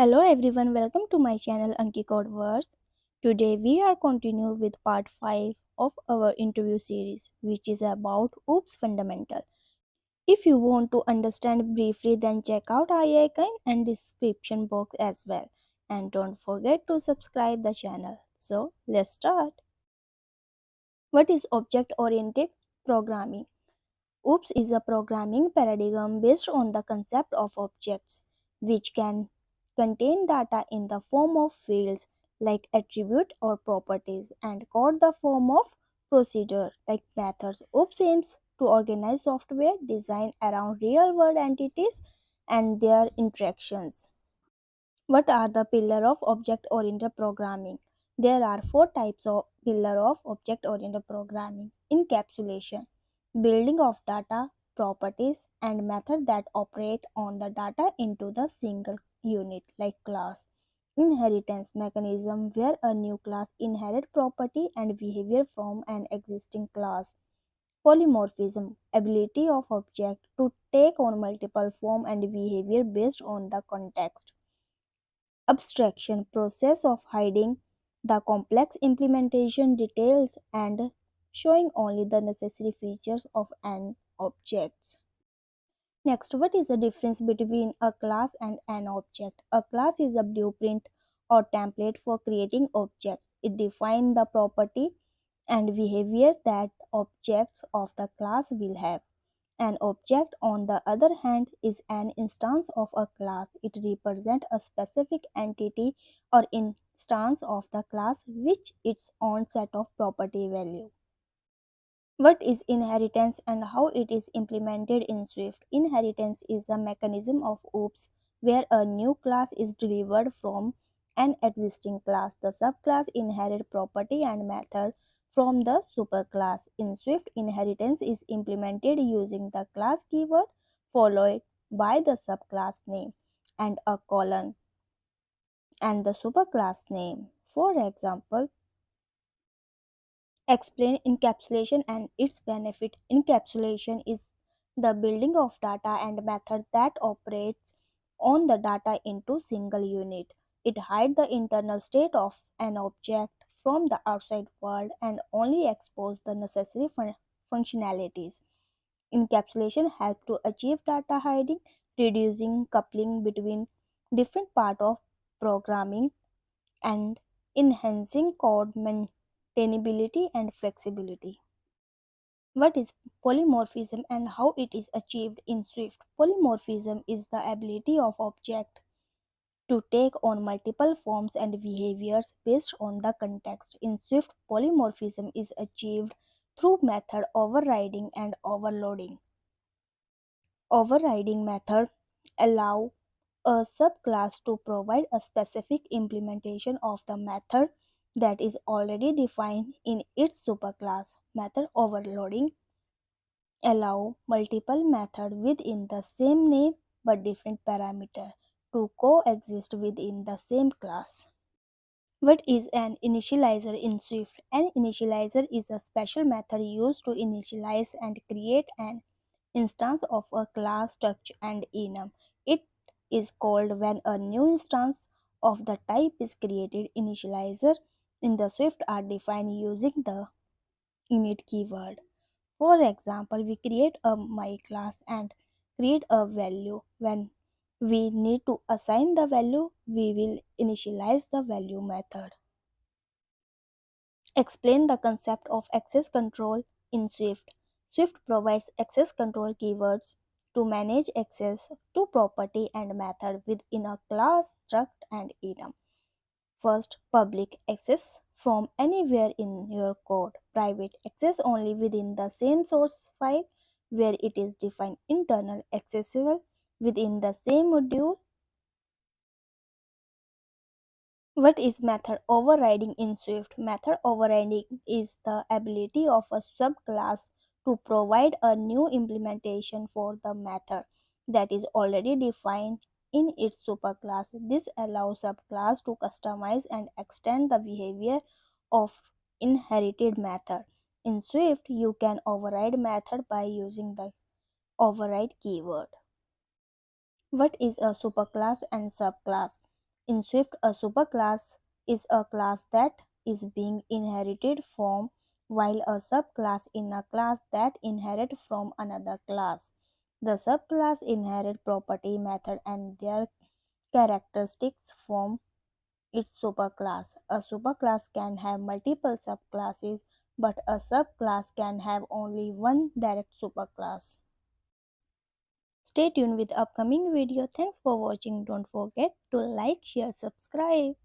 Hello everyone, welcome to my channel ankeecodeverse. Today we are continue with part 5 of our interview series which is about OOPS fundamental. If you want to understand briefly then check out I icon and description box as well. And don't forget to subscribe the channel. So let's start. What is object oriented programming? OOPS is a programming paradigm based on the concept of objects, which can contain data in the form of fields like attribute or properties and code the form of procedure like methods. OOPS aims to organize software design around real world entities and their interactions. What are the pillar of object oriented programming? There are four types of pillar of object oriented programming: encapsulation, building of data, properties, and method that operate on the data into the single unit like class. Inheritance mechanism where a new class inherit property and behavior from an existing class. Polymorphism ability of object to take on multiple form and behavior based on the context. Abstraction process of hiding the complex implementation details and showing only the necessary features of an object. Next, what is the difference between a class and an object? A class is a blueprint or template for creating objects. It defines the property and behavior that objects of the class will have. An object, on the other hand, is an instance of a class. It represents a specific entity or instance of the class with its own set of property value. What is inheritance and how it is implemented in Swift? Inheritance is a mechanism of OOPS where a new class is delivered from an existing class. The subclass inherits property and method from the superclass. In Swift, inheritance is implemented using the class keyword followed by the subclass name and a colon and the superclass name. For example, explain encapsulation and its benefit. Encapsulation is the building of data and method that operates on the data into single unit. It hides the internal state of an object from the outside world and only exposes the necessary functionalities. Encapsulation helps to achieve data hiding, reducing coupling between different parts of programming and enhancing code maintainability and flexibility. What is polymorphism and how it is achieved in Swift? Polymorphism is the ability of object to take on multiple forms and behaviors based on the context. In Swift, polymorphism is achieved through method overriding and overloading. Overriding method allow a subclass to provide a specific implementation of the method that is already defined in its superclass. Method overloading allow multiple methods within the same name but different parameter to coexist within the same class. What is an initializer in Swift? An initializer is a special method used to initialize and create an instance of a class structure and enum. It is called when a new instance of the type is created. Initializer in the Swift are defined using the init keyword. For example, we create a my class and create a value. When we need to assign the value, we will initialize the value method. Explain the concept of access control in Swift. Swift provides access control keywords to manage access to property and method within a class, struct, and enum. First, public access from anywhere in your code. Private access only within the same source file where it is defined. Internal accessible within the same module. What is method overriding in Swift? Method overriding is the ability of a subclass to provide a new implementation for the method that is already defined in its superclass. This allows subclass to customize and extend the behavior of inherited method. In Swift, you can override method by using the override keyword. What is a superclass and subclass? In Swift, a superclass is a class that is being inherited from, while a subclass in a class that inherits from another class. The subclass inherit property, method, and their characteristics from its superclass. A superclass can have multiple subclasses, but a subclass can have only one direct superclass. Stay tuned with upcoming video. Thanks for watching. Don't forget to like, share, subscribe.